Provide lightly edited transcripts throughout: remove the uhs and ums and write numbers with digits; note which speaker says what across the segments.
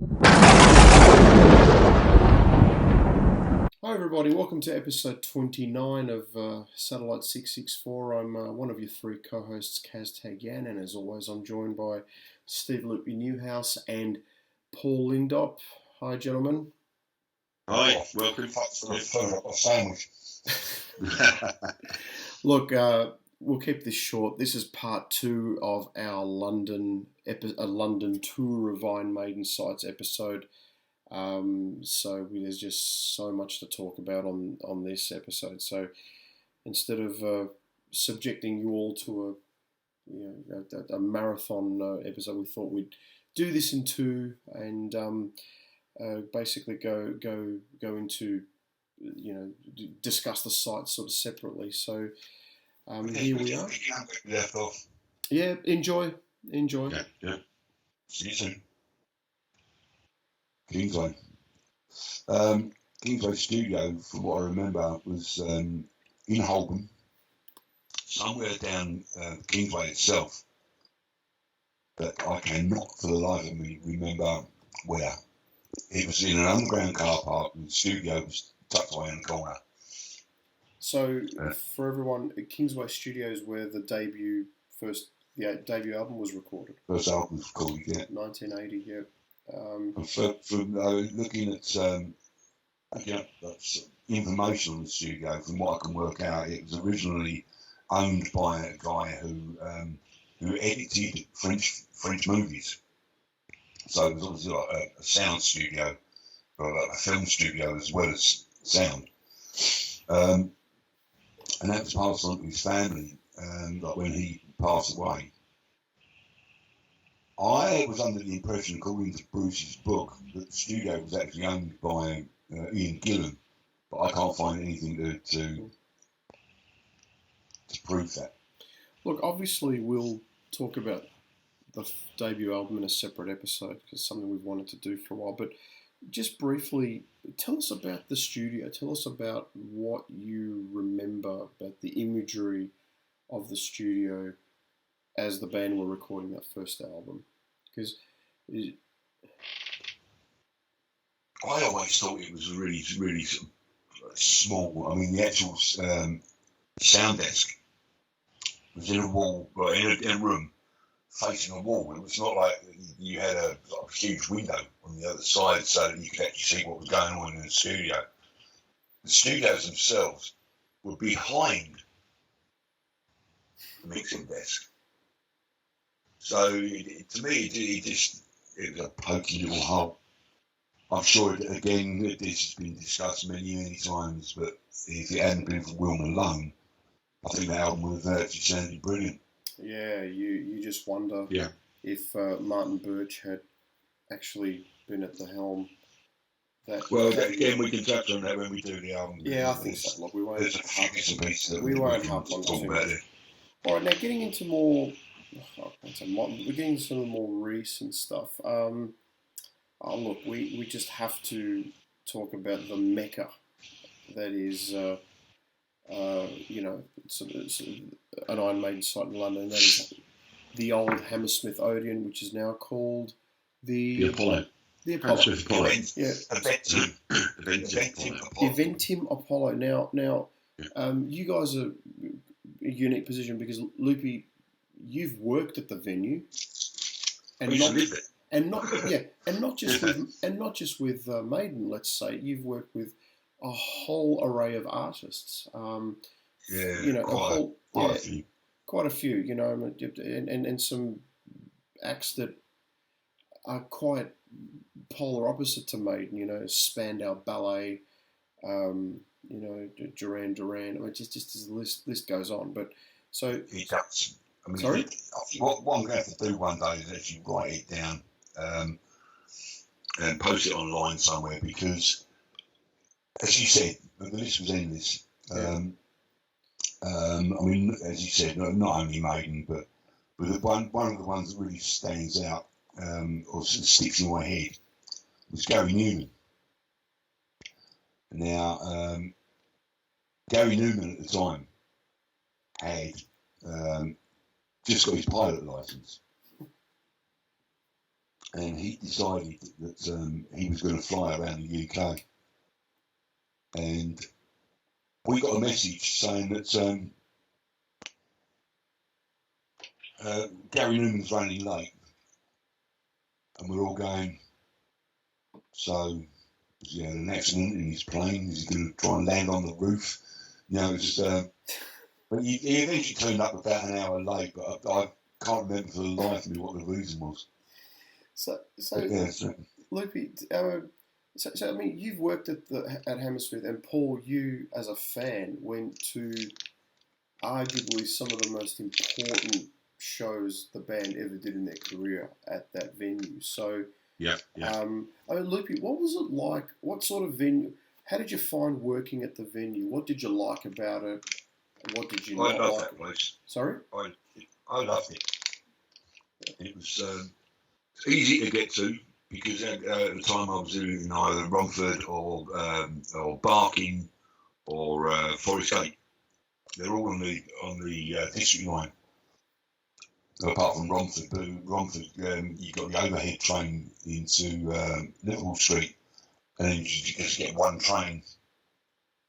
Speaker 1: Hi everybody, welcome to episode 29 of Satellite 664. I'm one of your three co-hosts, Kaz Tagyan, and as always I'm joined by Steve Loopy Newhouse and Paul Lindop. Hi gentlemen.
Speaker 2: Hi, welcome.
Speaker 3: Thanks for the phone up my sandwich.
Speaker 1: Look, we'll keep this short. This is part 2 of our London tour of Iron Maiden sites episode. So there's just so much to talk about on this episode. So instead of subjecting you all to a marathon episode, we thought we'd do this in two and basically go into discuss the sites sort of separately. So here we are.
Speaker 3: Left off.
Speaker 1: Yeah, enjoy.
Speaker 2: Yeah.
Speaker 3: See you soon. Kingsway. Kingsway Studio, from what I remember, was in Holborn, somewhere down Kingsway itself, but I cannot for the life of me remember where. It was in an underground car park and the studio was tucked away in the corner.
Speaker 1: So for everyone, Kingsway Studios, where the debut album was recorded.
Speaker 3: First album was called, yeah.
Speaker 1: 1980, yeah.
Speaker 3: From looking at that's information on the studio, from what I can work out, it was originally owned by a guy who edited French movies. So it was obviously like a sound studio, or like a film studio as well as sound. And that was passed on to his family, like when he passed away. I was under the impression, according to Bruce's book, that the studio was actually owned by Ian Gillan, but I can't find anything to prove that.
Speaker 1: Look, obviously we'll talk about the debut album in a separate episode because it's something we've wanted to do for a while, but just briefly, tell us about the studio. Tell us about what you remember about the imagery of the studio as the band were recording that first album. Because
Speaker 3: I always thought it was really, really small. I mean, the actual sound desk was in a wall, in a room facing a wall. It was not like you had a huge window on the other side so that you could actually see what was going on in the studio. The studios themselves were behind the mixing desk. So to me, it was a pokey little hole. I'm sure, again, this has been discussed many times, but if it hadn't been for Will Malone, I think the album would have actually sounded brilliant.
Speaker 1: Yeah, you just wonder if Martin Birch had actually been at the helm.
Speaker 3: Again, we can touch on that when we do the album.
Speaker 1: Yeah, I think so. Look, we won't.
Speaker 3: There's a few bits and pieces that
Speaker 1: we won't
Speaker 3: talk about it.
Speaker 1: All right, now getting into more. We're getting into some of the more recent stuff. Look, we just have to talk about the Mecca that is, it's an Iron Maiden site in London. That is the old Hammersmith Odeon, which is now called the
Speaker 2: Apollo.
Speaker 1: The Apollo.
Speaker 2: Hammersmith Apollo.
Speaker 1: Eventim Apollo. Now, you guys are a unique position because Loopy, you've worked at the venue, and not just with Maiden. Let's say you've worked with a whole array of artists. Quite a few. You know, and some acts that are quite polar opposite to Maiden. You know, Spandau Ballet. Duran Duran. I mean, just the list goes on. But so
Speaker 3: he does. I mean,
Speaker 1: sorry.
Speaker 3: What I'm going to have to do one day is actually write it down and post it online somewhere because, as you said, the list was endless. I mean, as you said, not only Maiden, but one of the ones that really stands out or sticks in my head was Gary Newman. Now, Gary Newman at the time had just got his pilot license. and he decided that he was going to fly around the UK. And we got a message saying that Gary Newman's running late, and we're all going, so he had an accident in his plane. Is he going to try and land on the roof? You know, it's just. But he eventually turned up about an hour late, but I can't remember for the life of me what the reason was.
Speaker 1: So Loopy, so I mean, you've worked at Hammersmith, and Paul, you as a fan went to arguably some of the most important shows the band ever did in their career at that venue. So,
Speaker 2: yeah.
Speaker 1: I mean, Loopy, what was it like? What sort of venue? How did you find working at the venue? What did you like about it? What did you not like?
Speaker 3: I loved that place.
Speaker 1: Sorry?
Speaker 3: I loved it. It was easy to get to because at the time I was in either Romford or Barking or Forest Gate. They're all on the district line. Apart from Romford, but Romford, you got the overhead train into Liverpool Street, and then you just get one train.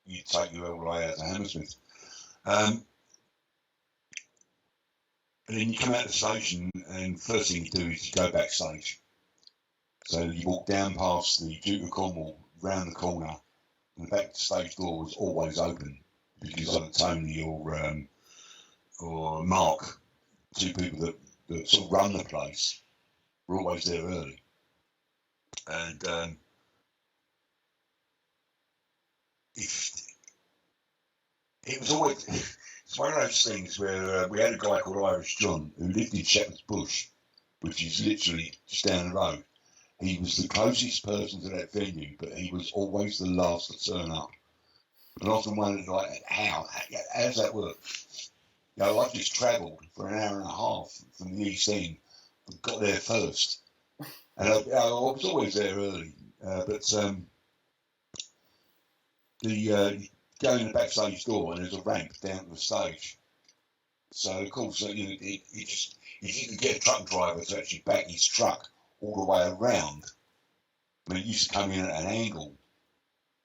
Speaker 3: You take you all the way out to Hammersmith. And then you come out of the station, and first thing you do is you go backstage. So you walk down past the Duke of Cornwall, round the corner, and the backstage door was always open because either Tony or Mark, two people that sort of run the place, were always there early. And it was always... It's one of those things where we had a guy called Irish John who lived in Shepherd's Bush, which is literally just down the road. He was the closest person to that venue, but he was always the last to turn up. And I often wondered, like, how does that work? You know, I've just travelled for an hour and a half from the East End and got there first. And I was always there early, but go in the backstage door and there's a ramp down to the stage. So of course, you didn't get a truck driver to actually back his truck all the way around. I mean, it used to come in at an angle.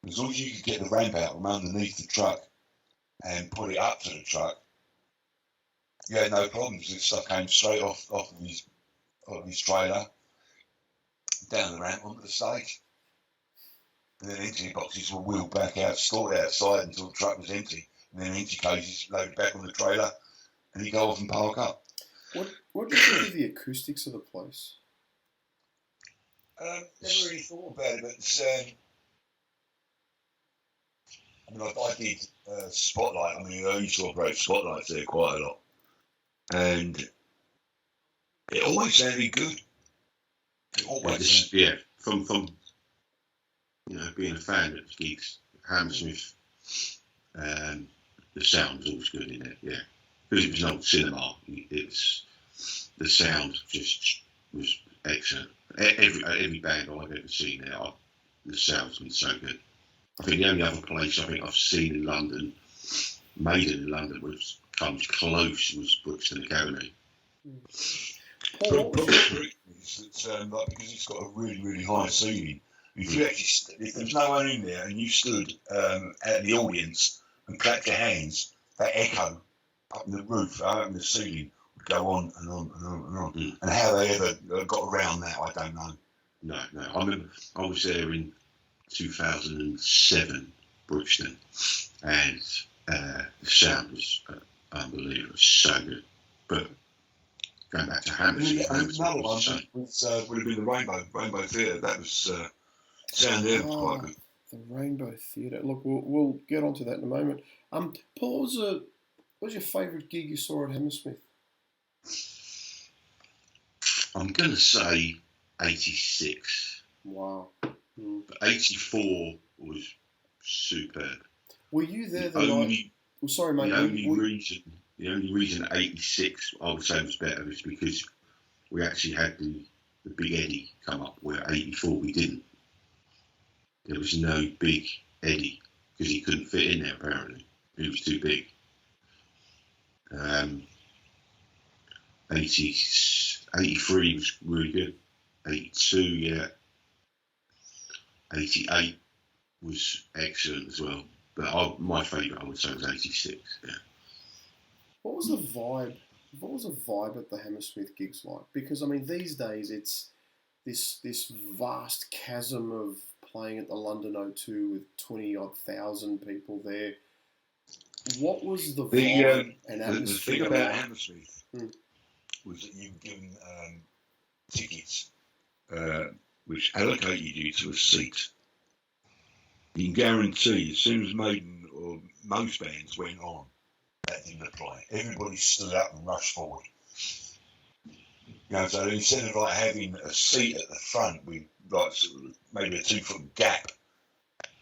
Speaker 3: As long as you could get the ramp out from underneath the truck and put it up to the truck, you had no problems. This stuff came straight off of his trailer, down the ramp onto the stage. And then empty boxes were wheeled back out, stored outside until the truck was empty. And then empty cases loaded back on the trailer, and you go off and park up.
Speaker 1: What do you think of the acoustics of the place?
Speaker 3: Never really thought about it, but I mean, I did Spotlight. I mean, I used to operate Spotlights there quite a lot, and it always sounded good. It always,
Speaker 2: yeah, from you know, being a fan of gigs, Hammersmith, the sound was always good in it, yeah. Because it was an old cinema, the sound just was excellent. Every band I've ever seen there, the sound's been so good. I think the only other place I think I've seen in London, Maiden in London, which comes close, was Brixton Academy.
Speaker 3: Probably because it's got a really, really high ceiling. If there's no one in there and you stood at the audience and clapped your hands, that echo up in the roof, up in the ceiling, would go on and on and on and on. Mm. And how they ever got around that, I don't know.
Speaker 2: No. I remember I was there in 2007, Brixton, and the sound was unbelievable. It was so good. But going back to Hammersmith,
Speaker 3: another one would have been the Rainbow Theatre. That was sound there was quite good.
Speaker 1: The Rainbow Theatre. Look, we'll get onto that in a moment. Paul, what was your favourite gig you saw at Hammersmith?
Speaker 2: I'm going to say 86.
Speaker 1: Wow. Mm.
Speaker 2: But 84 was superb.
Speaker 1: Were you there the night? Oh, sorry, mate.
Speaker 2: The only reason 86 I would say was better is because we actually had the Big Eddie come up, where 84 we didn't. There was no Big Eddie because he couldn't fit in there apparently. He was too big. 83 was really good. 82, yeah. 88 was excellent as well. But my favourite, I would say, was 86, yeah.
Speaker 1: What was the vibe? What was the vibe at the Hammersmith gigs like? Because, I mean, these days it's this vast chasm of playing at the London O2 with 20-odd thousand people there. What was the vibe and atmosphere?
Speaker 3: The thing about Hammersmith was that you were given tickets which allocated you to a seat. You can guarantee as soon as Maiden or most bands went on, that didn't apply. Everybody stood up and rushed forward. So instead of like having a seat at the front with like sort of maybe a 2-foot gap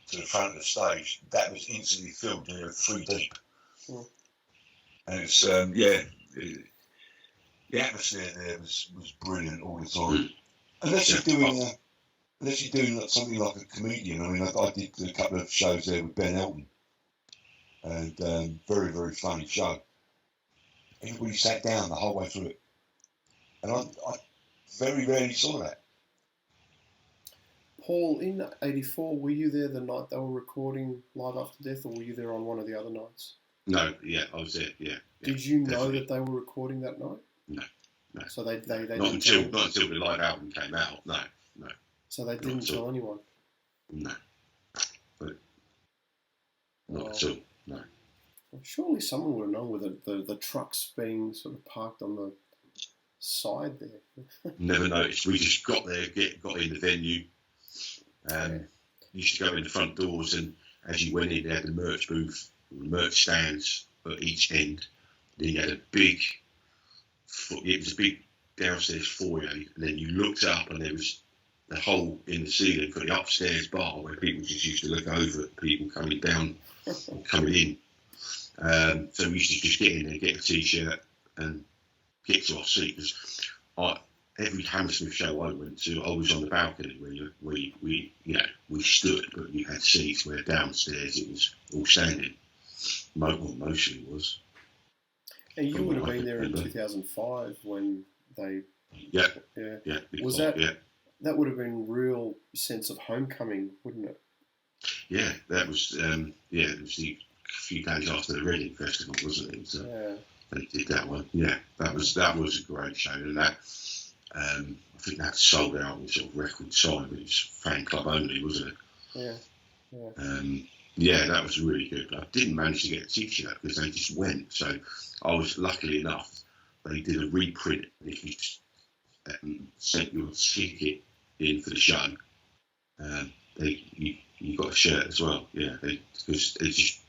Speaker 3: to the front of the stage, that was instantly filled. You were 3 deep. And it's the atmosphere there was brilliant all the time. Unless you're doing like something like a comedian. I mean, I did a couple of shows there with Ben Elton, and very, very funny show. Everybody sat down the whole way through it, and I very rarely saw that.
Speaker 1: Paul, in '84, were you there the night they were recording Live After Death, or were you there on one of the other nights?
Speaker 2: No, yeah, I was there. Yeah.
Speaker 1: Did you know
Speaker 2: definitely.
Speaker 1: that they were recording that night?
Speaker 2: No.
Speaker 1: So they
Speaker 2: not until the live album came out. No.
Speaker 1: So they didn't tell anyone.
Speaker 2: No. But not at all. No.
Speaker 1: Well, surely someone would have known with the trucks being sort of parked on the side there.
Speaker 2: Never noticed. We just got there, got in the venue. Used to go in the front doors, and as you went in, they had the merch booth, merch stands at each end. Then you had a big downstairs foyer, and then you looked up, and there was the hole in the ceiling for the upstairs bar where people just used to look over at people coming down or coming in. So we used to just get in there, get a t-shirt, and get to our seat. Because every Hammersmith show I went to, I was on the balcony where we stood, but you had seats where downstairs it was all standing. Mostly it was.
Speaker 1: And you would have been there in 2005 when they.
Speaker 2: Yeah.
Speaker 1: Was that? Yeah. That would have been real sense of homecoming, wouldn't it?
Speaker 2: Yeah, that was. It was a few days after the Reading Festival, wasn't it? So they did that one. Yeah, that was a great show, and that. I think that sold out in sort of record time. It was fan club only, wasn't it? Yeah. That was really good. I didn't manage to get a t-shirt because they just went. So I was lucky enough. They did a reprint, and if you sent your ticket in for the show, you got a shirt as well. Yeah, because they just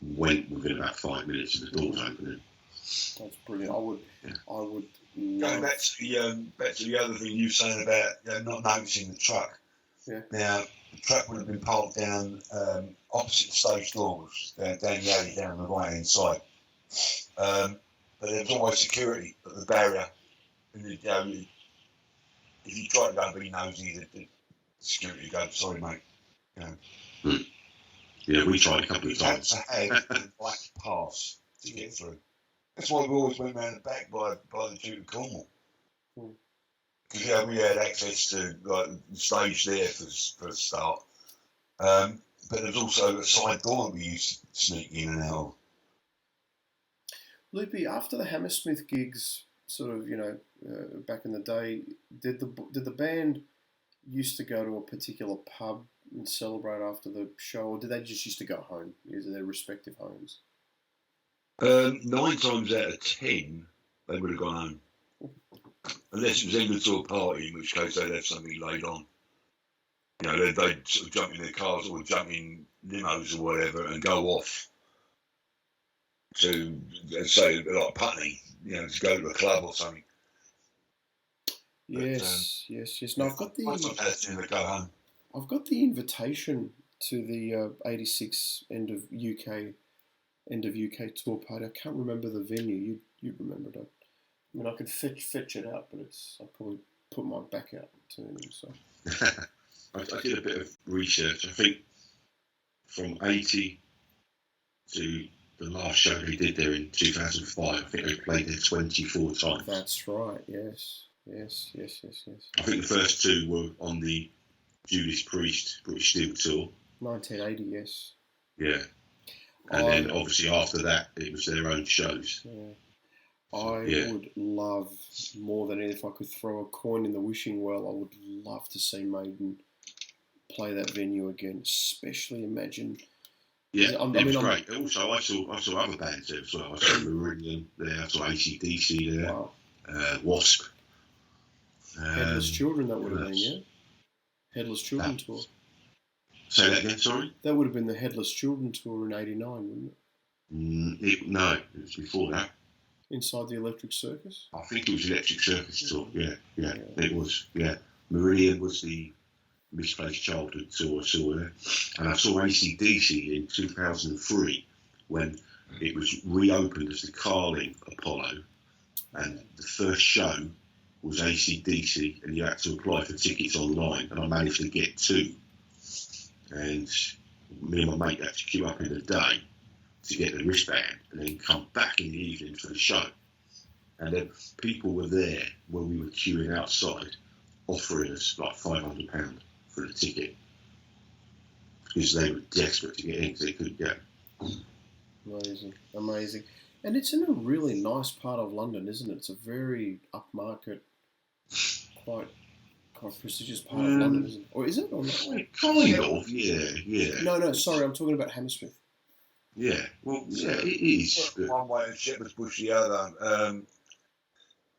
Speaker 2: went within about 5 minutes of the doors opening.
Speaker 1: That's brilliant. I would.
Speaker 3: Going back to the other thing you were saying about not noticing the truck.
Speaker 1: Yeah.
Speaker 3: Now the truck would have been parked down opposite stage doors, down the alley down the right hand side. But there was always security at the barrier, and if you try to go and be nosy, the security goes, "Sorry, mate."
Speaker 2: Yeah, we tried a couple of times.
Speaker 3: You had to have a black pass to get through. That's why we always went round the back by the Duke of Cornwall. Because we had access to like the stage there for a start. But there's also a side door we used to sneak in and out.
Speaker 1: Loopy, after the Hammersmith gigs, sort of, back in the day, did the band used to go to a particular pub and celebrate after the show, or did they just used to go home, to their respective homes?
Speaker 3: 9 times out of 10, they would have gone home. Unless it was ended to a party, in which case they'd have something laid on. They'd sort of jump in their cars or jump in limos or whatever and go off to, say, like Putney, to go to a club or something.
Speaker 1: Yes. No, I've got I've got the invitation to the '86 end of UK tour party. I can't remember the venue. You remembered it. I mean, I could fetch it out, but I'll probably put my back out to him. So
Speaker 2: I did a bit of research. I think from '80 to the last show they did there in 2005, I think they played there 24 times.
Speaker 1: That's right. Yes. Yes.
Speaker 2: I think the first two were on the Judas Priest British Steel tour.
Speaker 1: 1980, yes.
Speaker 2: Yeah. And then obviously after that, it was their own shows.
Speaker 1: Yeah. I would love, more than if I could throw a coin in the wishing well, I would love to see Maiden play that venue again, especially Imagine.
Speaker 2: Yeah, it was great. Also, I saw other bands there as well. I saw Meridian there, I saw AC/DC there,
Speaker 1: Wow.
Speaker 2: Wasp.
Speaker 1: Headless Children, that would have been, yeah? Headless Children tour.
Speaker 2: Say that again, sorry?
Speaker 1: That would have been the Headless Children tour in 89, wouldn't it?
Speaker 2: No, it was before that.
Speaker 1: Inside the Electric Circus?
Speaker 2: I think it was Electric Circus tour, yeah. It was, yeah. Meridian was the Misplaced Childhood tour I saw there. And I saw AC/DC in 2003 when it was reopened as the Carling Apollo, and the first show was AC/DC, and you had to apply for tickets online, and I managed to get 2. And me and my mate had to queue up in the day to get the wristband and then come back in the evening for the show. And then people were there when we were queuing outside offering us like £500 for the ticket because they were desperate to get in because they couldn't get.
Speaker 1: Amazing. And it's in a really nice part of London, isn't it? It's a very upmarket, quite prestigious part of London, isn't it? Or is it? Or not?
Speaker 2: Kind of, yeah.
Speaker 1: No, sorry, I'm talking about Hammersmith.
Speaker 2: Yeah, well, yeah, it is.
Speaker 3: One way and Shepherd's Bush the other.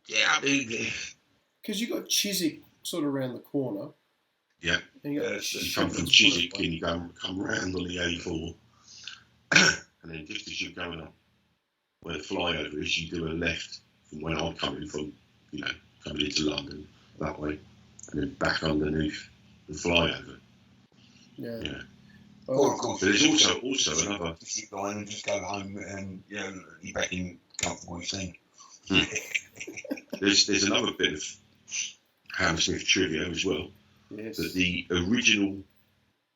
Speaker 3: Yeah, I mean...
Speaker 1: Because you got Chiswick sort of around the corner.
Speaker 2: Yeah.
Speaker 1: And you
Speaker 2: come from Chiswick and you come round on the A4. And then just as you're going up where the flyover is, you do a left from where I'm coming from, coming into London that way. And then back underneath the flyover.
Speaker 1: Yeah.
Speaker 3: Well, of course,
Speaker 2: there's also another.
Speaker 3: Just go on and just go home and you're back in comfortable scene.
Speaker 2: There's another bit of Hammersmith trivia as well.
Speaker 1: Yes.
Speaker 2: That the original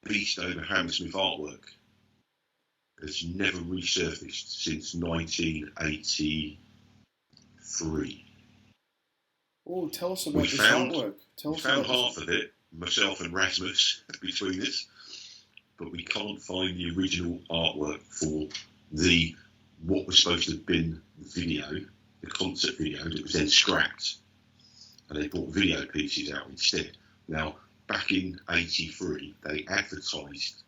Speaker 2: Beast over Hammersmith artwork has never resurfaced since 1983.
Speaker 1: Oh, tell us about this artwork.
Speaker 2: We found half of it, myself and Rasmus, between us, but we can't find the original artwork for what was supposed to have been the concert video that was then scrapped, and they brought video pieces out instead. Now, back in '83, they advertised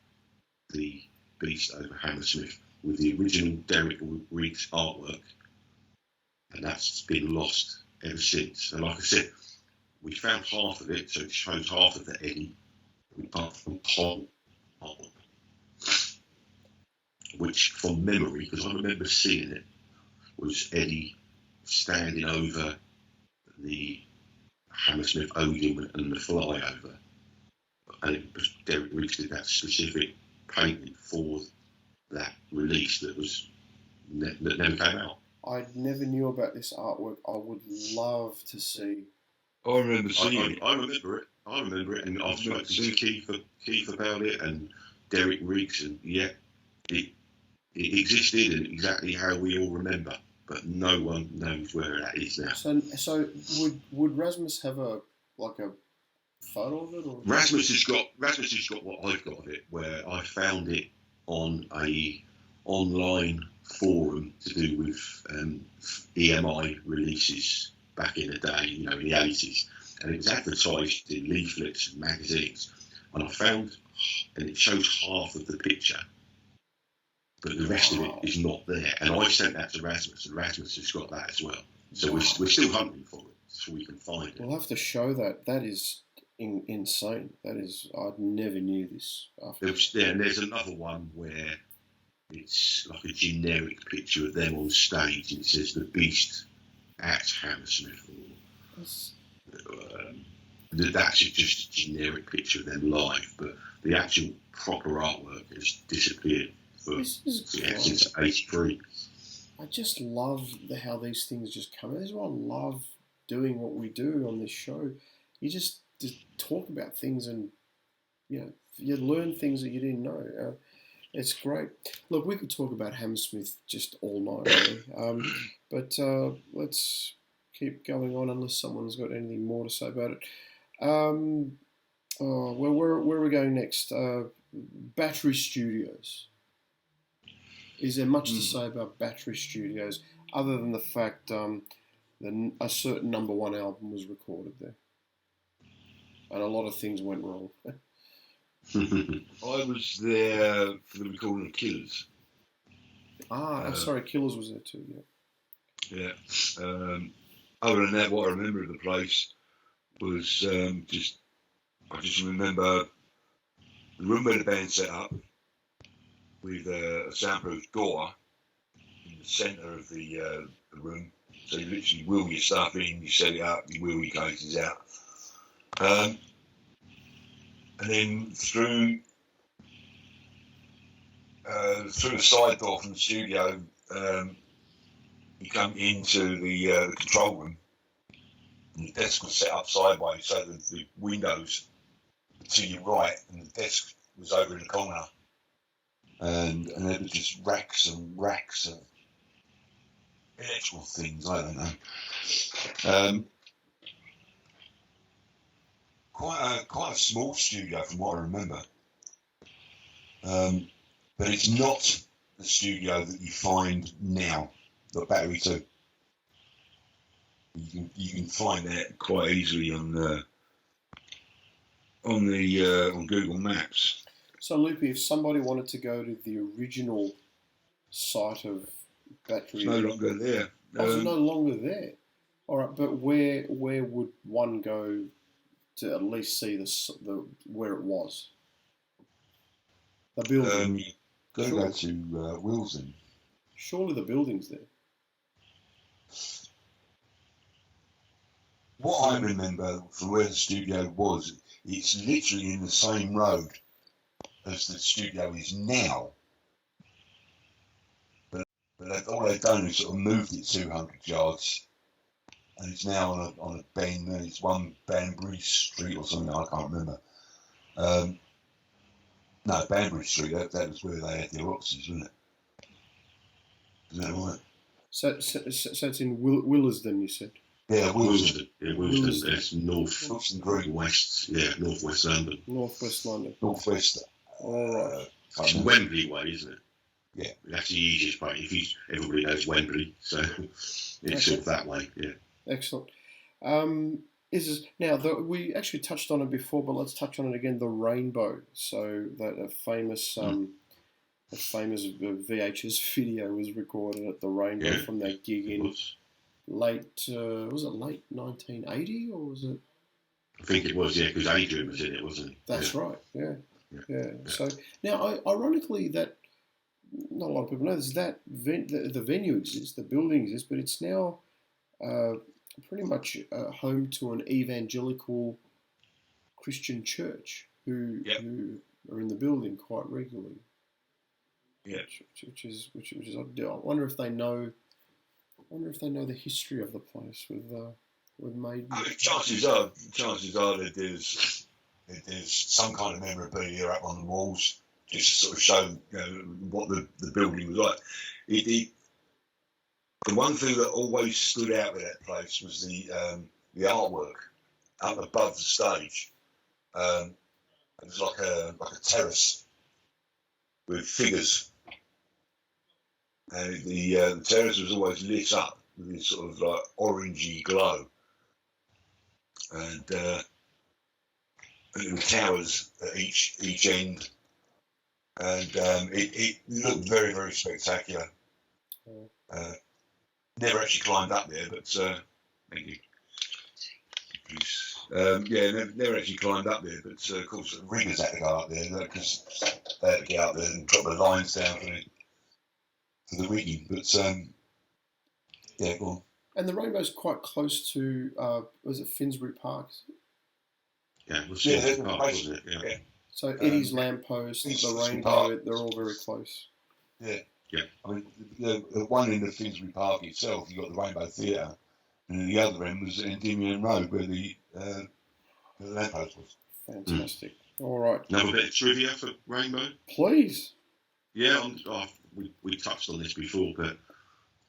Speaker 2: the Beast over Hammersmith with the original Derek Riggs artwork, and that's been lost ever since. And like I said, we found half of it, so it shows half of the Eddie, apart from whole artwork, which from memory, because I remember seeing it, was Eddie standing over the Hammersmith Odeon and the flyover, and it was Derek Riggs did that specific painting for that release that never came out.
Speaker 1: I never knew about this artwork. I would love to see.
Speaker 3: I remember seeing it.
Speaker 2: I remember it, and I've spoken to Keith about it, and Derek Riggs, and it existed in exactly how we all remember, but no one knows where that is now.
Speaker 1: So would Rasmus have a photo of it? Or?
Speaker 2: Rasmus has got what I've got of it, where I found it on a online forum to do with EMI releases back in the day, in the 80s, and it was advertised in leaflets and magazines, and I found, and it shows half of the picture, but the rest of it is not there, and I sent that to Rasmus, and Rasmus has got that as well, so we're still hunting for it, so we can find it.
Speaker 1: We'll have to show that. That is insane. That is, I never knew this.
Speaker 2: And there's another one where it's like a generic picture of them on stage, and it says the Beast at Hammersmith. That's just a generic picture of them live, but the actual proper artwork has disappeared since '83.
Speaker 1: I just love how these things just come. This is why I love doing what we do on this show. You just talk about things, and you learn things that you didn't know. It's great. Look, we could talk about Hammersmith just all night, really. But let's keep going on unless someone's got anything more to say about it. Where are we going next? Battery Studios. Is there much to say about Battery Studios other than the fact that a certain number one album was recorded there? And a lot of things went wrong.
Speaker 3: I was there for the recording of Killers.
Speaker 1: I'm sorry, Killers was there too,
Speaker 3: Yeah. Other than that, what I remember of the place was I just remember the room where the band set up with a soundproof door in the centre of the room. So you literally wheel your stuff in, you set it up, you wheel your cases out. And then through the side door from the studio, you come into the control room. And the desk was set up sideways, so the windows were to your right, and the desk was over in the corner. And there were just racks and racks of electrical things, I don't know. Quite a small studio from what I remember. But it's not the studio that you find now, the Battery 2. You can find that quite easily on Google Maps.
Speaker 1: So, Loopy, if somebody wanted to go to the original site of Battery...
Speaker 3: It's no longer there.
Speaker 1: It's no longer there. All right, but where would one go to at least see the where it was? The building.
Speaker 3: Go to Wilson.
Speaker 1: Surely the building's there.
Speaker 3: What I remember from where the studio was, it's literally in the same road as the studio is now. But all they've done is sort of moved it 200 yards, and it's now on a bend. And it's one Banbury Street or something. I can't remember. No, Banbury Street. That was where they had their offices, wasn't it? Is that right?
Speaker 1: So it's in Willesden, you said.
Speaker 3: Yeah, Wilson.
Speaker 2: Yeah, Wilson. That's
Speaker 3: northwest.
Speaker 2: Yeah, northwest London.
Speaker 1: Northwest London.
Speaker 3: Northwest.
Speaker 1: All right.
Speaker 2: It's Wembley way, isn't it?
Speaker 3: Yeah.
Speaker 2: That's the easiest way. Everybody knows Wembley, so it's sort of that way. Yeah.
Speaker 1: Excellent. We actually touched on it before, but let's touch on it again. The Rainbow. So that a famous VHS video was recorded at the Rainbow from that gig in late 1980 or was it?
Speaker 2: I think it was, because Adrian was in it, wasn't he?
Speaker 1: That's right. Yeah. So now, ironically, that not a lot of people know this. That the venue exists, the building exists, but it's now pretty much home to an evangelical Christian church who are in the building quite regularly.
Speaker 3: Yeah,
Speaker 1: which is I wonder if they know. The history of the place with Maiden.
Speaker 3: Chances are that there's some kind of memorabilia up on the walls, just to sort of show what the building was like. The one thing that always stood out with that place was the artwork up above the stage. It was like a terrace with figures. And the terrace was always lit up with this sort of like orangey glow, and little towers at each end, and it looked very, very spectacular. Never actually climbed up there, but thank you. Never actually climbed up there, but of course the riggers had to go up there because they had to get up there and drop the lines down for the rigging, but go on.
Speaker 1: And the Rainbow's quite close to, was it Finsbury Park?
Speaker 2: Yeah, it was Finsbury Park, wasn't it? Yeah.
Speaker 1: So Eddie's Lamppost, the Rainbow, they're all very close.
Speaker 3: Yeah.
Speaker 2: Yeah.
Speaker 3: I mean, the one in the Finsbury Park itself, you got the Rainbow Theatre, and the other end was Endymion Road, where the Lamppost was.
Speaker 1: Fantastic. All right.
Speaker 2: Another bit of trivia for Rainbow?
Speaker 1: Please.
Speaker 2: Yeah, we touched on this before, but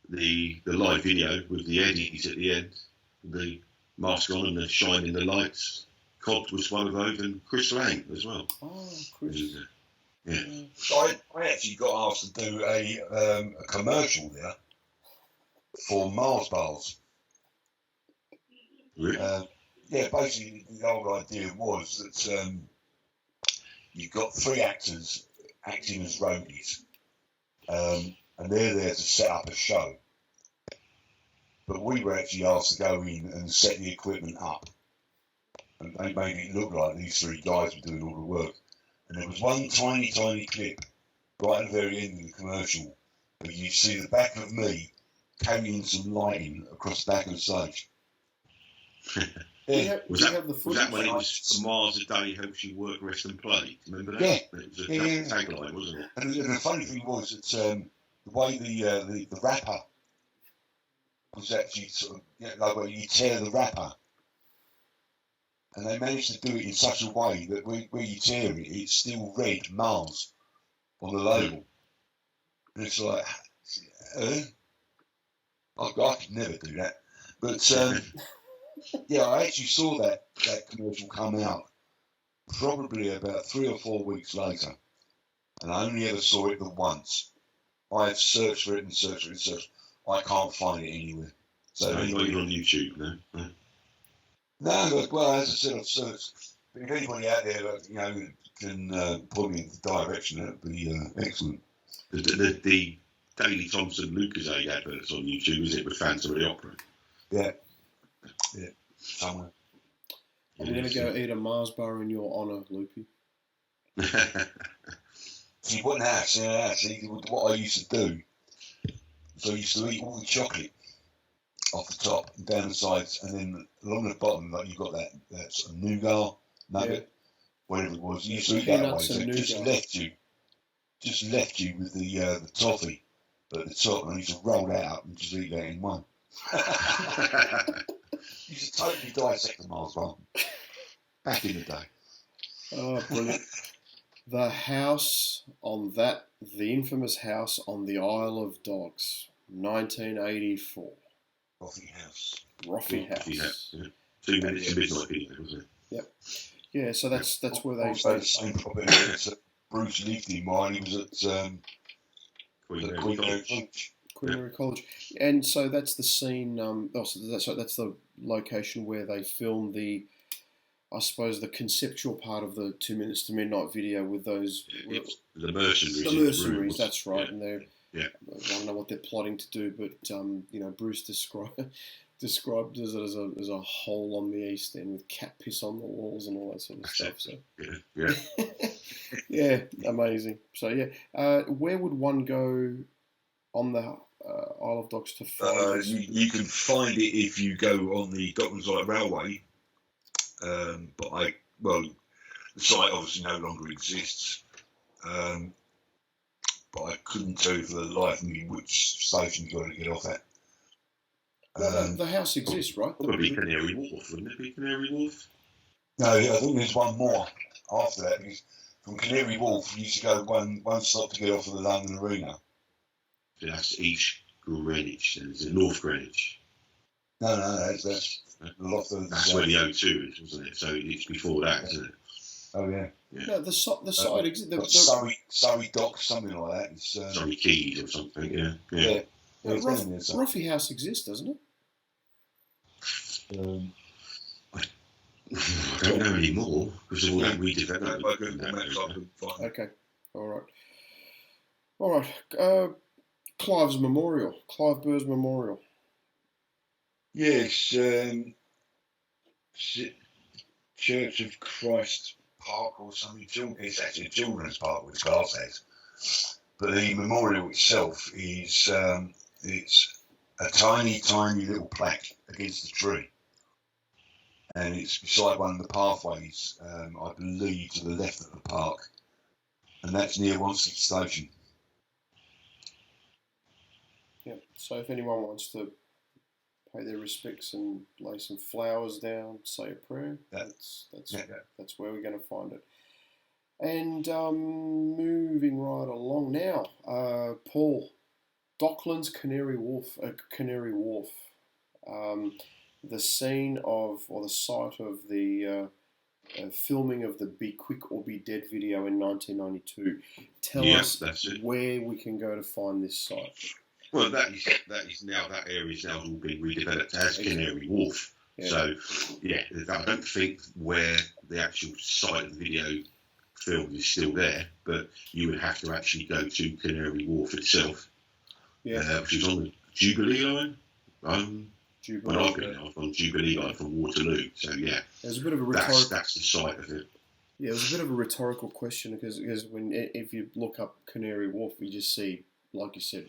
Speaker 2: the live video with the Eddies at the end, the mask on and the shining the lights. Codd was one of those, and Chris Lang as well.
Speaker 1: Oh, Chris.
Speaker 2: Yeah.
Speaker 3: I actually got asked to do a commercial there for Mars bars.
Speaker 2: Really?
Speaker 3: Basically the whole idea was that you've got 3 actors acting as roadies, and they're there to set up a show. But we were actually asked to go in and set the equipment up, and they made it look like these 3 guys were doing all the work. And there was one tiny clip right at the very end of the commercial where you see the back of me carrying some lighting across the back of the stage.
Speaker 2: Was that when it was Mars a day helps you work, rest and play? Remember that?
Speaker 3: Yeah.
Speaker 2: It was a tagline, wasn't it?
Speaker 3: And the funny thing was that the way the wrapper was actually sort of, like where you tear the wrapper, and they managed to do it in such a way that where you tear it, it's still read Mars on the label. And it's like, I could never do that. But I actually saw that commercial come out probably about 3 or 4 weeks later, and I only ever saw it the once. I have searched for it and searched for it and searched. I can't find it anywhere. So
Speaker 2: not even on YouTube, no?
Speaker 3: No, well, as I said, I've searched. But if anybody out there, can point me in the direction, that would be excellent.
Speaker 2: The Daley Thompson Lucasade adverts on YouTube, is it, with Phantom of the Opera?
Speaker 3: Yeah, somewhere.
Speaker 1: I'm going to go eat a Mars bar in your honour, Loopy.
Speaker 3: See, what I used to do, so I used to eat all the chocolate off the top and down the sides, and then along the bottom, like you've got that sort of nougat nugget, whatever it was. You used to eat that way, so it just left you with the toffee at the top, and you used to roll that up and just eat that in one. You should totally dissect the Mars bar back in the day.
Speaker 1: Oh, brilliant. The infamous house on the Isle of Dogs, 1984. Roffey House.
Speaker 2: Yeah. 2 minutes to midnight, wasn't it?
Speaker 1: Yep. Yeah, so that's where they.
Speaker 3: Also the same property that Bruce lived in while he was at
Speaker 1: Queen Mary College, and so that's the scene. That's the location where they filmed the conceptual part of the 2 minutes to midnight video with those
Speaker 2: the mercenaries.
Speaker 1: The mercenaries, that's right,
Speaker 2: yeah.
Speaker 1: and they're.
Speaker 2: Yeah.
Speaker 1: I don't know what they're plotting to do, but Bruce described it as a hole on the East End with cat piss on the walls and all that sort of stuff. So
Speaker 2: Yeah.
Speaker 1: yeah, amazing. So where would one go on the Isle of Dogs to find this?
Speaker 3: You can find it if you go on the Docklands Light Railway, but the site obviously no longer exists. But I couldn't tell you for the life of me which station you got to get off at.
Speaker 1: The house exists, right?
Speaker 2: Probably Canary Wharf, wouldn't it be Canary Wharf?
Speaker 3: No, I think there's one more after that, because from Canary Wharf you used to go one stop to get off of the London Arena.
Speaker 2: So that's East Greenwich, and it's North Greenwich.
Speaker 3: No, that's a lot further.
Speaker 2: That's where the O2 is, wasn't it? So it's before that, isn't it?
Speaker 3: Oh yeah.
Speaker 1: No, the side exists.
Speaker 3: Surrey Docks, something like that. It's,
Speaker 2: Surrey Keys or something. Yeah.
Speaker 1: Roffey House exists, doesn't it?
Speaker 2: I don't know anymore because all that redevelopment.
Speaker 1: Okay, all right. Clive Burr's Memorial.
Speaker 3: Yes, Church of Christ Park or something. It's actually a children's park with class as. But the memorial itself is it's a tiny little plaque against the tree, and it's beside one of the pathways, I believe, to the left of the park, and that's near Wanstead Station.
Speaker 1: Yeah. So if anyone wants to pay their respects and lay some flowers down, say a prayer, that's where we're going to find it. And moving right along now, Paul, Docklands Canary Wharf. the scene of, or the site of the filming of the Be Quick or Be Dead video in 1992. Tell us
Speaker 2: that's it.
Speaker 1: where we can go to find this site.
Speaker 2: Well, that is now, that area is now all being redeveloped as Canary Wharf. Yeah. So, yeah, I don't think where the actual site of the video film is still there, but you would have to actually go to Canary Wharf itself, which is on the Jubilee line. When I've been on Jubilee line from Waterloo, so yeah,
Speaker 1: there's a bit of a rhetorical.
Speaker 2: That's the site of it.
Speaker 1: Yeah, it was a bit of a rhetorical question because if you look up Canary Wharf, you just see, like you said,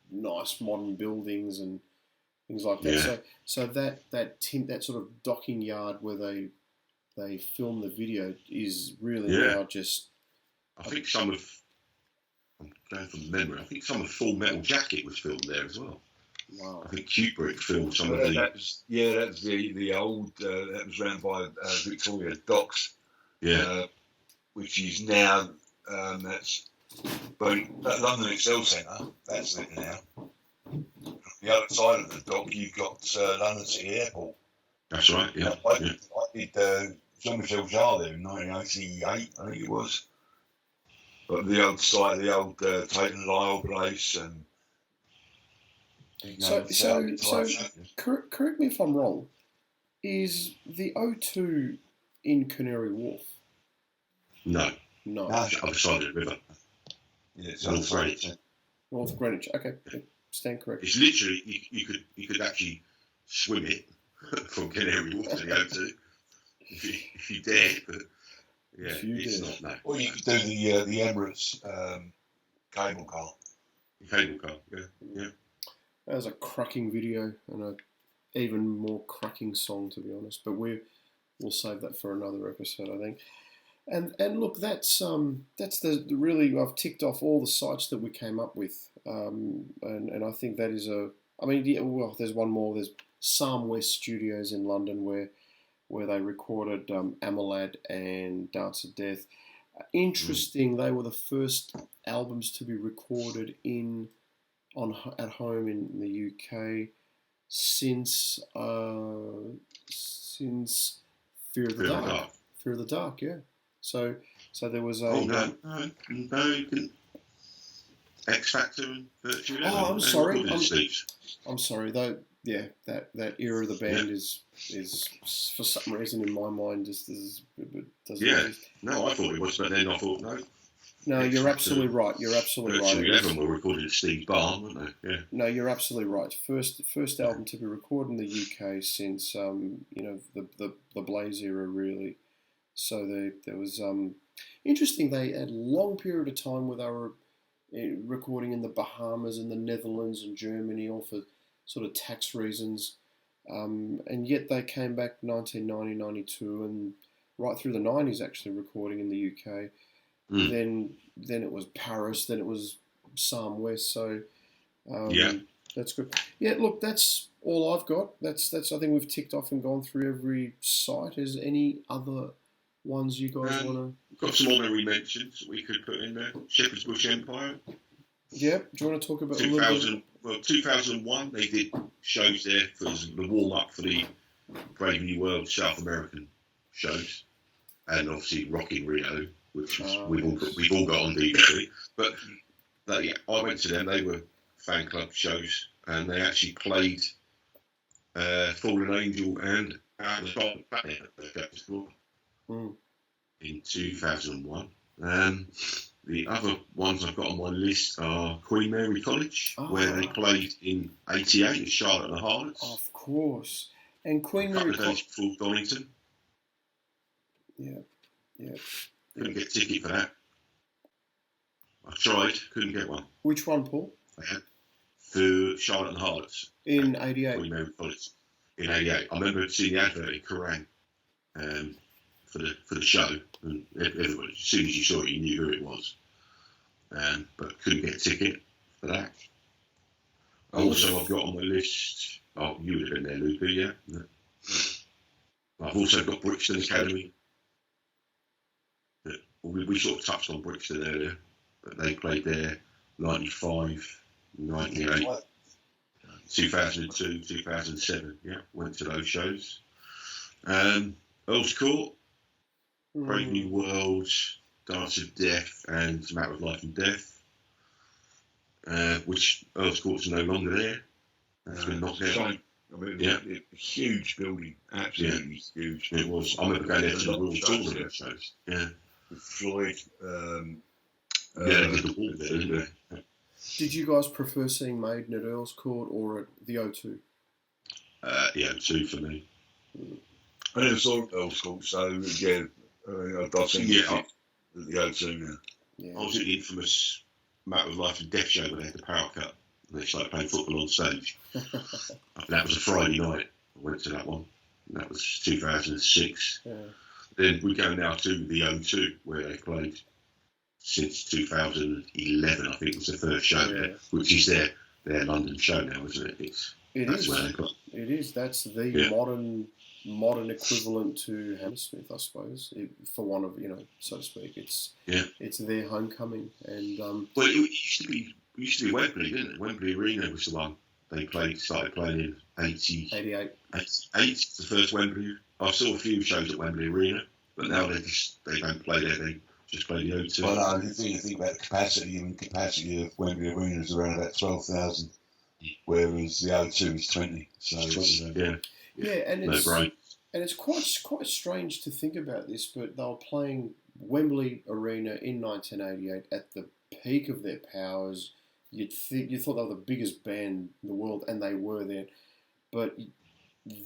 Speaker 1: nice modern buildings and things like that. Yeah. So that sort of docking yard where they film the video is really now just.
Speaker 2: I think I'm going from memory. I think some of Full Metal Jacket was filmed there as well.
Speaker 1: Wow.
Speaker 2: I think Kubrick filmed some of the.
Speaker 3: That's the old. That was round by Victoria Docks.
Speaker 2: Yeah.
Speaker 3: Which is now that's London Excel Centre. That's it now. The other side of the dock, you've got London City Airport.
Speaker 2: That's right. Yeah.
Speaker 3: I did Jean-Michel Jarre there in 1988, I think it was. But the old site, the old Tate and Lyle place, and.
Speaker 1: So correct me if I'm wrong. Is the O2 in Canary Wharf?
Speaker 2: No.
Speaker 3: Other
Speaker 2: side of the river.
Speaker 3: Yeah, it's
Speaker 2: North Greenwich.
Speaker 1: North Greenwich. Okay, stand correct.
Speaker 2: It's literally you could actually swim it from Canary Wharf to the O2 if you dare. But yeah, it's not. No.
Speaker 3: Or you could do the Emirates cable car.
Speaker 2: Cable car. Yeah.
Speaker 1: That was a cracking video and a even more cracking song, to be honest. But we'll save that for another episode, I think. And look, that's the really, I've ticked off all the sites that we came up with, and I think that is there's one more. There's Psalm West Studios in London where they recorded Amalad and Dance of Death. Interesting, they were the first albums to be recorded at home in the UK since Fear of the Dark. Fear of the Dark, yeah. So there was a.
Speaker 2: X Factor and Virtue.
Speaker 1: Oh, I'm sorry. I'm sorry. Though, yeah, that era of the band is for some reason in my mind just doesn't.
Speaker 2: Yeah. No, I thought it was, but then I thought no.
Speaker 1: No, you're absolutely right. You're absolutely right.
Speaker 2: Virtue 11 were recorded at Steve Barn, weren't they? Yeah. No,
Speaker 1: you're absolutely right. First album to be recorded in the UK since the Blaze era, really. So there was interesting. They had a long period of time where they were recording in the Bahamas and the Netherlands and Germany, all for sort of tax reasons, and yet they came back 1990, 92, and right through the 90s actually recording in the UK. Then it was Paris. Then it was Psalm West. So that's good. Yeah, look, that's all I've got. That's I think we've ticked off and gone through every site. Is any other ones you guys want to?
Speaker 2: Got some honorary mentions we could put in there. Shepherd's Bush Empire.
Speaker 1: Yeah. Do you want to talk about
Speaker 2: 2001? They did shows there for the warm up for the Brave New World South American shows, and obviously Rock in Rio, which is, we've all got on DVD. But I went to them. They were fan club shows, and they actually played Fallen Angel and Out of the Dark in 2001. The other ones I've got on my list are Queen Mary College, where they played in '88 at Charlotte and the Harlots.
Speaker 1: Of course, and Queen Mary
Speaker 2: College before Donington.
Speaker 1: Yeah.
Speaker 2: Couldn't get a ticket for that. I tried, couldn't get one.
Speaker 1: Which one, Paul?
Speaker 2: For Charlotte and Harlots.
Speaker 1: In '88.
Speaker 2: Queen Mary College. In '88. I remember seeing the advert in Kerrang for the show, and everybody, as soon as you saw it, you knew who it was. But couldn't get a ticket for that. Also, I've got on my list. Oh, you would have been there, Luca, yeah. I've also got Brixton Academy. We sort of touched on Brixton earlier, but they played there 95, 98. 2002, 2007. Yeah, went to those shows. Earl's Court, Brave New World, Dance of Death, and Matter of Life and Death, which Earl's Court's no longer there. That's been knocked down.
Speaker 3: I mean, it was a huge building, absolutely huge.
Speaker 2: It was. I remember going there to the Royal Tour shows. Yeah.
Speaker 3: With Floyd.
Speaker 2: They did the wall there, didn't they?
Speaker 1: Did you guys prefer seeing Maiden at Earl's Court or at the O2?
Speaker 2: The O2 for me.
Speaker 3: I never saw Earl's Court, so yeah, I've seen it at the O2 now.
Speaker 1: Yeah.
Speaker 2: I was at the infamous Matter of Life and Death show where they had the power cut and they started playing football on stage. That was a Friday night. I went to that one. And that was 2006.
Speaker 1: Yeah.
Speaker 2: Then we go now to the O2 where they played since 2011. I think was the first show there, which is their London show now, isn't it? That's where they play.
Speaker 1: It is. That's the modern equivalent to Hammersmith, I suppose, for one of so to speak. It's their homecoming, and
Speaker 2: well, it used to be Wembley, didn't it? Wembley Arena was the one they started playing in 88. 88, the first Wembley. I saw a few shows at Wembley Arena, but now they don't play there. They just play the O2.
Speaker 3: Well, no, the thing about the capacity of Wembley Arena is around about 12,000, whereas the O2 is 20. So
Speaker 1: and it's quite strange to think about this, but they were playing Wembley Arena in 1988 at the peak of their powers. You thought they were the biggest band in the world, and they were then. But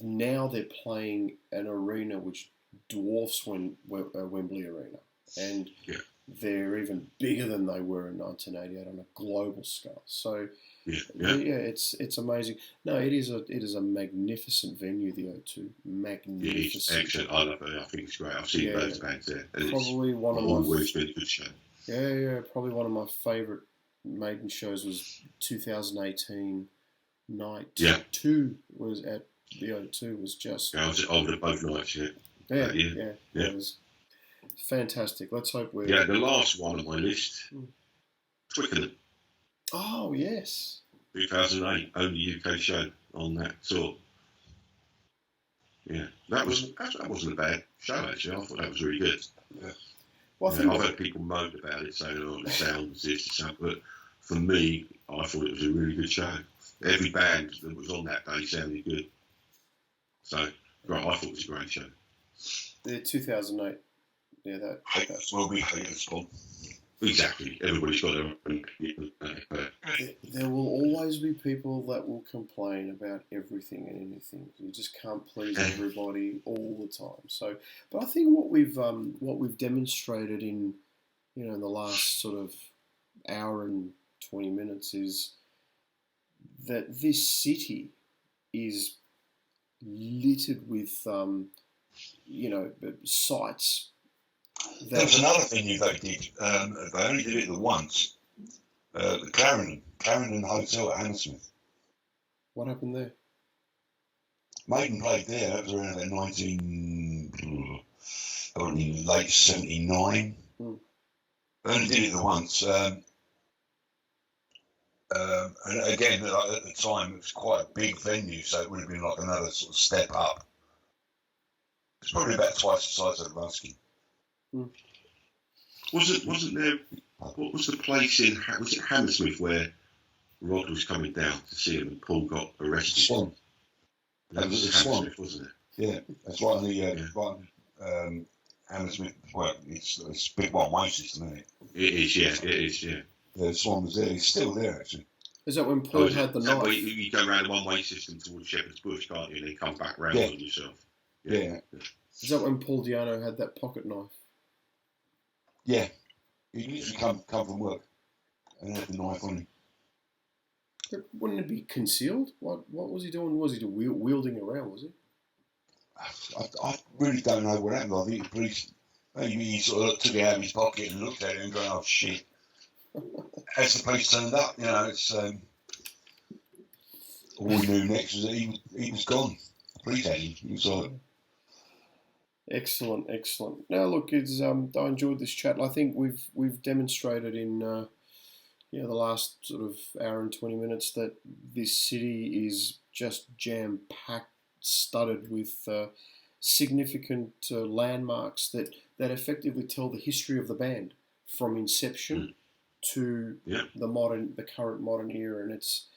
Speaker 1: now they're playing an arena which dwarfs Wembley Arena, and they're even bigger than they were in 1988 on a global scale. So it's amazing. No, it is a magnificent venue, the O2. Magnificent.
Speaker 2: It's excellent. I love it. I think it's great. I've seen both bands there.
Speaker 1: Probably one of my
Speaker 2: always been a good show.
Speaker 1: Yeah. Probably one of my favourite Maiden shows was 2018 night. Yeah. 2 was at the O2. Was just.
Speaker 2: I was at both nights. Yeah.
Speaker 1: It was fantastic. Let's hope we're.
Speaker 2: Yeah, the last one on my list, Twickenham.
Speaker 1: Oh, yes.
Speaker 2: 2008, only UK show on that tour. Yeah, that wasn't a bad show, actually. I thought that was really good. Yeah. Well, I've heard people moan about it, saying, the sound, this, but for me, I thought it was a really good show. Every band that was on that day sounded good. So, I thought it was a great show.
Speaker 1: Yeah, 2008. Yeah,
Speaker 3: that's where we hate it, Paul.
Speaker 2: Exactly. Everybody's got their own.
Speaker 1: There will always be people that will complain about everything and anything. You just can't please everybody all the time. So, but I think what we've demonstrated in in the last sort of hour and 20 minutes is that this city is littered with sites.
Speaker 3: There was another venue they did. They only did it once. The Clarendon Hotel at Hammersmith.
Speaker 1: What happened there?
Speaker 3: Maiden played there. That was around late 79. They only did it once. And again, at the time, it was quite a big venue, so it would have been like another sort of step up. It's probably about twice the size of the Ruskin.
Speaker 2: Wasn't there? What was the place in? Was it Hammersmith where Rod was coming down to see him and Paul got arrested?
Speaker 3: Swan.
Speaker 2: That was Hammersmith, wasn't it?
Speaker 3: Yeah, that's right. Hammersmith. Well, it's a big one-way system, isn't it?
Speaker 2: It is. Yeah.
Speaker 3: Yeah, Swan was there. He's still there, actually.
Speaker 1: Is that when Paul had the knife?
Speaker 2: You go around a one-way system towards Shepherd's Bush, can't you? And then come back round on yourself.
Speaker 3: Yeah.
Speaker 1: Is that when Paul Diano had that pocket knife?
Speaker 3: Yeah. He used to come from work and had the knife on him.
Speaker 1: But wouldn't it be concealed? What was he doing? Was he wielding around, was he?
Speaker 3: I really don't know what happened. I think the police, maybe he sort of took it out of his pocket and looked at it and going, oh, shit. As the police turned up, it's... all we knew next was that he was gone. The police had him. He was like...
Speaker 1: Excellent. Now, look, it's I enjoyed this chat. I think we've demonstrated in the last sort of hour and 20 minutes, that this city is just jam-packed, studded with significant landmarks that effectively tell the history of the band from inception to the current modern era, and it's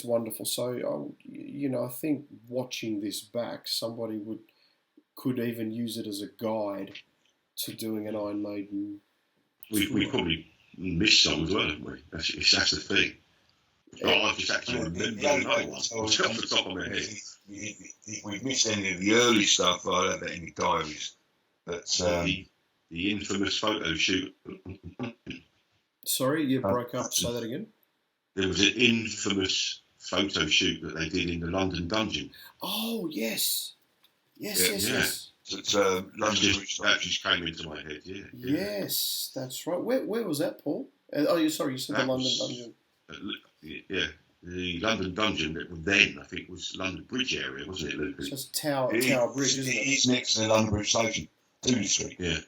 Speaker 1: wonderful. So I think watching this back, somebody could even use it as a guide to doing an Iron Maiden.
Speaker 2: We probably missed some as well, haven't we? That's the thing. I just actually remember another one. Off the top of my head.
Speaker 3: If we've missed any of the early stuff, I don't have that in the diaries. But
Speaker 2: the infamous photo shoot.
Speaker 1: Sorry, you broke up. Say that again.
Speaker 2: There was an infamous photo shoot that they did in the London Dungeon.
Speaker 1: Oh yes. It's
Speaker 3: London.
Speaker 2: That just came into my head. Yeah.
Speaker 1: Yes, that's right. Where was that, Paul? You said the London Dungeon.
Speaker 2: The London Dungeon that then I think was London Bridge area, wasn't it, Lucas?
Speaker 1: So it's Tower Bridge, isn't it?
Speaker 3: It's next to the London Bridge station, Dooley Street.
Speaker 2: Yeah.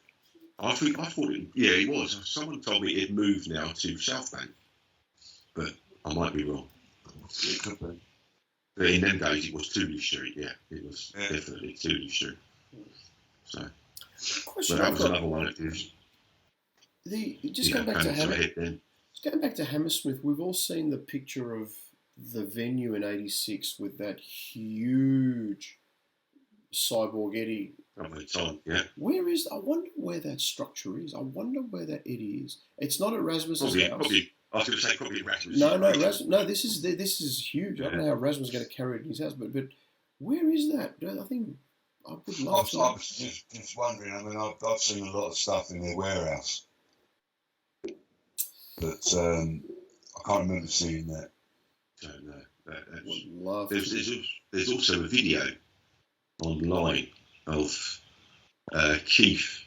Speaker 2: I thought it was. Someone told me it moved now to South Bank, but I might be wrong.
Speaker 3: It could be.
Speaker 2: But in them days, it was Dooley Street. Yeah, it was definitely Dooley Street. So, but that was another one. It is.
Speaker 1: Going back to Hammersmith, we've all seen the picture of the venue in '86 with that huge Cyborg Eddie. Where is? I wonder where that structure is. I wonder where that Eddie is. It's not at Rasmus's house.
Speaker 2: Probably. I was going to say probably Rasmus.
Speaker 1: No. This is huge. I don't know how Rasmus is going to carry it in his house, but where is that? I think I would love to.
Speaker 3: I was just wondering. I mean, I've seen a lot of stuff in their warehouse, but I can't remember seeing that.
Speaker 2: No. There's also a video online of Keith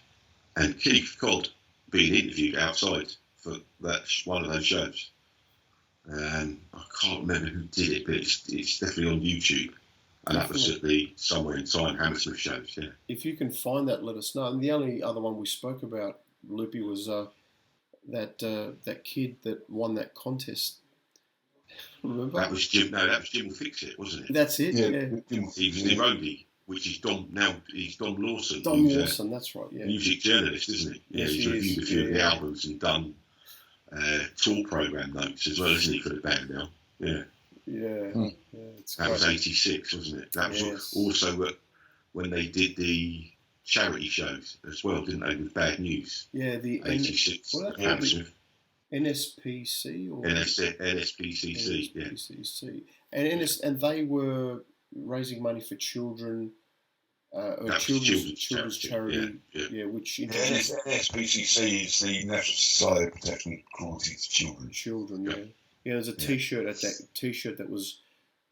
Speaker 2: Codd being interviewed outside for that one of those shows. I can't remember who did it, but it's definitely on YouTube. And that was at the Somewhere in Time Hammersmith shows, yeah.
Speaker 1: If you can find that, let us know. And the only other one we spoke about, Loopy, was that kid that won that contest. Remember?
Speaker 2: That was Jim. No, that was Jim Will Fix It, wasn't it?
Speaker 1: That's it. Yeah.
Speaker 2: He was the roadie, which is Dom. Now he's Dom Lawson.
Speaker 1: Dom Lawson, that's right. Yeah.
Speaker 2: Music journalist, isn't he? Yeah, he's reviewed a few of the albums and done tour program notes as well, isn't he, for the band now? Yeah.
Speaker 1: Yeah.
Speaker 2: That was '86, wasn't it? That was also when they did the charity shows as well, didn't they? With Bad News.
Speaker 1: Yeah, the
Speaker 2: '86.
Speaker 1: NSPC or
Speaker 2: NSPCC, yeah.
Speaker 1: NSPCC. And they were raising money for children, children's charity. Yeah, which
Speaker 3: NSPCC is the National Society of Protection and Cruelty to Children.
Speaker 1: Yeah. There's a T-shirt that was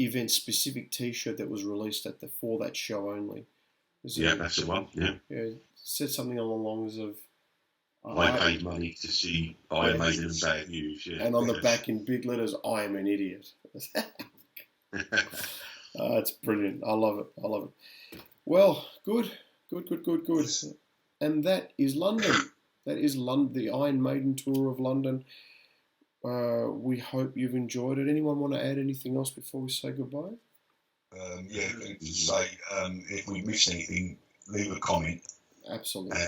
Speaker 1: event-specific T-shirt that was released for that show only.
Speaker 2: That's the one. Yeah.
Speaker 1: Yeah, it said something along the lines of.
Speaker 2: I paid money to see Iron Maiden and Bad News. Yeah.
Speaker 1: And on the back in big letters, I am an idiot. It's brilliant. I love it. Well, good. And that is London. That is the Iron Maiden tour of London. We hope you've enjoyed it. Anyone want to add anything else before we say goodbye?
Speaker 3: To say if we missed anything, leave a comment.
Speaker 1: Absolutely.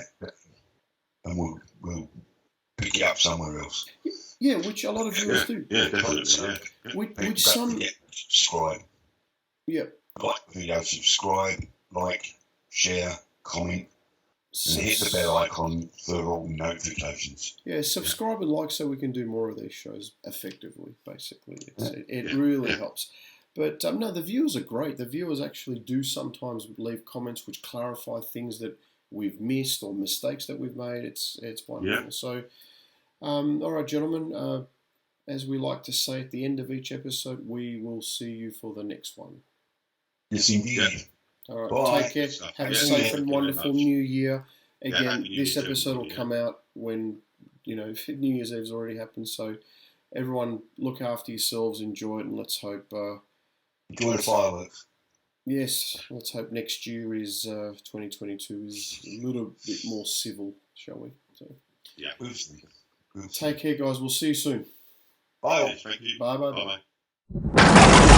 Speaker 3: And we'll pick it up somewhere else.
Speaker 1: Yeah, which a lot of viewers do.
Speaker 2: Yeah, definitely.
Speaker 1: Which some
Speaker 3: subscribe.
Speaker 1: Yeah.
Speaker 3: Like the video, subscribe, like, share, comment, and hit the bell icon for all notifications.
Speaker 1: Yeah, subscribe and like so we can do more of these shows effectively. Basically, it really helps. But no, the viewers are great. The viewers actually do sometimes leave comments which clarify things that we've missed or mistakes that we've made. It's wonderful.
Speaker 2: Yeah.
Speaker 1: So, all right, gentlemen, as we like to say at the end of each episode, we will see you for the next one.
Speaker 3: Yes, indeed.
Speaker 2: Yeah.
Speaker 1: All right,
Speaker 3: Bye.
Speaker 1: take care. Have a safe and wonderful New Year. Again, this episode will come out when, New Year's Eve's already happened. So, everyone, look after yourselves, enjoy it, and let's hope...
Speaker 3: enjoy the fireworks.
Speaker 1: Yes, let's hope next year 2022 is a little bit more civil, shall we? So,
Speaker 2: yeah.
Speaker 3: Good.
Speaker 1: Take care, guys. We'll see you soon.
Speaker 3: Bye.
Speaker 2: Yes, thank you.
Speaker 1: Bye, bye.
Speaker 2: Bye.